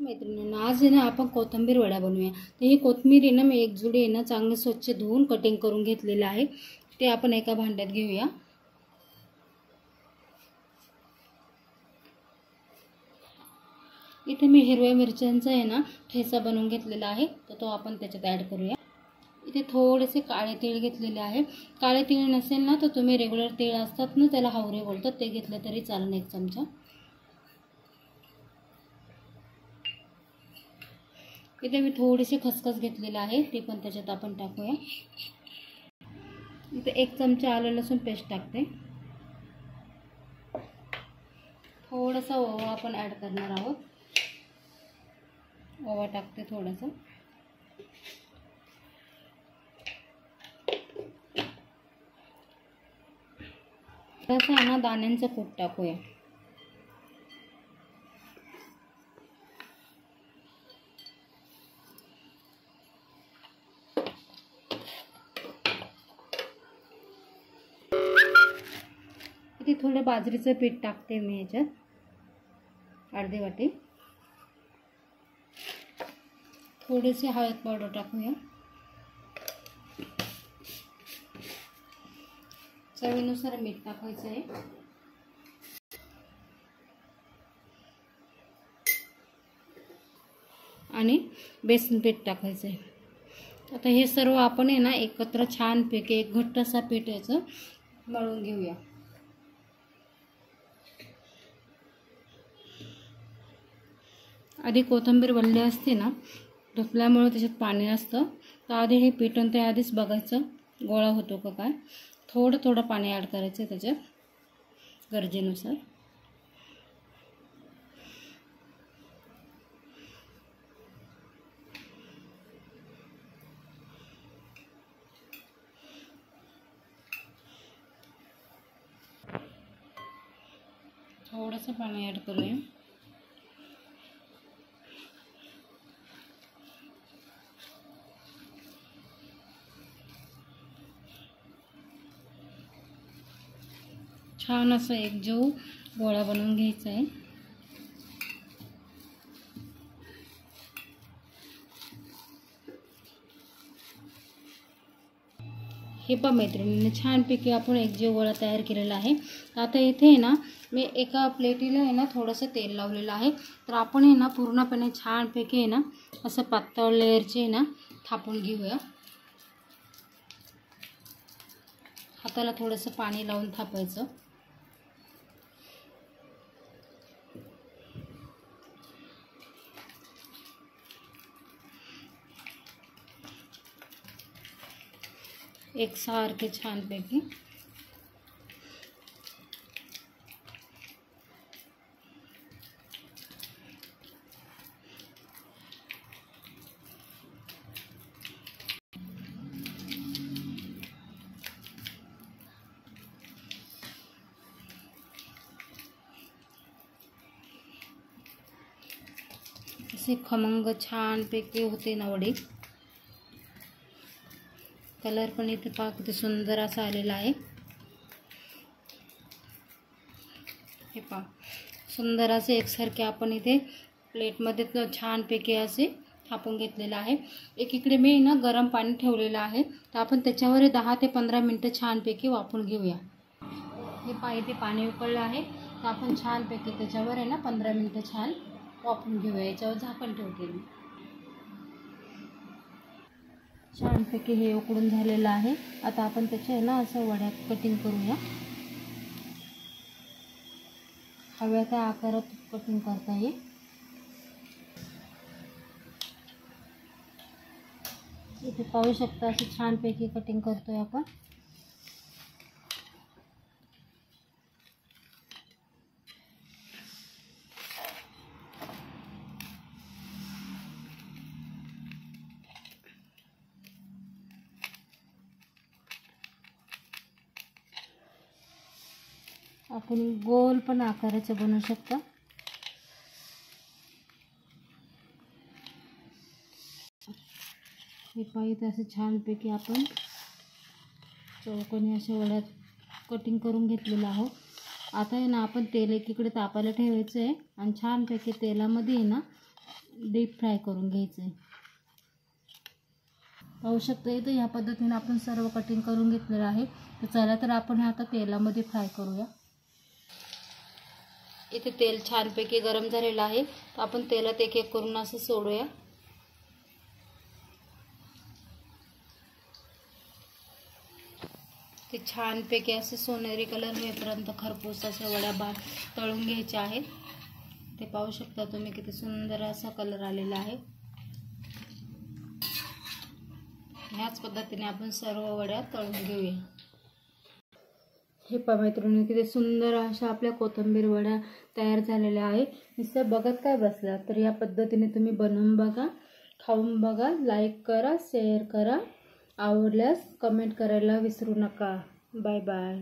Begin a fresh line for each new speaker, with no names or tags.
मैत्रिणींनो, आज आहे ना आपण कोथिंबीर वड्या बनवूया। तर ही कोथिंबीर आहे ना मी एक जुडी आहे ना चांगली स्वच्छ धुवून कटिंग करून घेतलेलं आहे। ते आपण एका भांड्यात घेऊया। इथे मी हिरव्या मिरच्यांचा आहे ना ठेचा बनवून घेतलेला आहे, तर तो आपण त्याच्यात ॲड करूया। इथे थोडेसे काळे तीळ घेतलेले आहे। काळे तीळ नसेल ना तर तुम्ही रेग्युलर तीळ असतात ना, त्याला हावरे बोलतात, ते घेतले तरी चालेल, एक चमचा। इथे मी थोडीशी खसखस घेतलेली आहे, ती पण त्याच्यात आपण टाकूया। इथे एक चमचा आलं लसूण पेस्ट टाकते। थोडासा ओवा आपण ॲड करणार आहोत, ओवा टाकते थोडासा। थोडासा ना दाण्यांचा कूट टाकूया। इथे थोडं बाजरीचं पीठ टाकते मी याच्यात, अर्धी वाटी। थोडीशी हळद पावडर टाकूया। चवीनुसार मीठ टाकायचं आहे। आणि बेसन पीठ टाकायचं आहे। आता हे सर्व आपण आहे ना एकत्र छानपैकी एक घट्ट असा पीठ याचं मळून घेऊया। आधी कोथिंबीर वल्ली असते ना, धुतल्यामुळे त्याच्यात पाणी असतं, तर आधी हे पीठ ते आधीच बघायचं गोळा होतो का काय। थोडं थोडं पाणी ॲड करायचं त्याच्यात गरजेनुसार। थोडंसं पाणी ॲड करूया। छान असं एकजीव गोळा बनवून घ्यायचा आहे। हे पहा मैत्रिणींनी, छानपैकी आपण एकजीव गोळा तयार केलेला आहे। आता इथे आहे ना मी एका प्लेटीला आहे ना थोडंसं तेल लावलेलं आहे, तर आपण आहे ना पूर्णपणे छानपैकी आहे ना असं पातळ लेअरचे आहे ना थापून घेऊया। हाताला थोडंसं पाणी लावून थापायचं। एकसारखे छानपैकी। असे खमंग छानपैकी होते ना वडी। कलर पण इथे पहा किती सुंदर असा आलेला आहे। हे पहा सुंदर असे एकसारखे आपण इथे प्लेटमध्ये छानपैकी असे थापून घेतलेलं आहे। एकीकडे मी ना गरम पाणी ठेवलेलं आहे, तर आपण त्याच्यावर 10 ते 15 मिनिटं छानपैकी वाफवून घेऊया। हे पहा इथे पाणी उकळलं आहे, तर आपण छानपैकी त्याच्यावर आहे ना 15 मिनिटं छान वाफवून घेऊया। याच्यावर झाकण ठेवते मी। छानपैकी हे उकडून झालेलं आहे। आता आपण त्याचे ना असं वड्या कटिंग करूया। हव्या त्या आकारात कटिंग करता येईल। इथे पाहू शकता अशी छानपैकी कटिंग करतोय आपण। आपण गोल पण आकाराचे बनवू शकता। हे पाहिजे असे छानपैकी आपण चौकोनी अशा वड्या कटिंग करून घेतलेलं आहोत। आता आहे ना आपण तेल एकीकडे तापायला ठेवायचं आहे आणि छानपैकी तेलामध्ये आहे ना डीप फ्राय करून घ्यायचं आहे. पाहू शकता इथं ह्या पद्धतीने आपण सर्व कटिंग करून घेतलेलं आहे. तर चला तर आपण आता तेलामध्ये फ्राय करूया. इथे तेल छानपैकी गरम झालेलं आहे. तर आपण तेलात एक एक करून असं सोडूया. ते छानपैकी असे सोनेरी कलर होईपर्यंत खरपूस अशा वड्या तळून घ्यायच्या आहेत. ते पाहू शकता तुम्ही किती सुंदर असा कलर आलेला आहे. ह्याच पद्धतीने आपण सर्व वड्या तळून घेऊया. हे पहा मैत्रिणी, किती सुंदर अशा आपल्या कोथिंबीर वड्या तयार झालेल्या आहे. नुसतं बघत काय बसला, तर या पद्धतीने तुम्ही बनवून बघा, खाऊन बघा, लाईक करा, शेअर करा, आवडल्यास कमेंट करायला विसरू नका. Bye bye.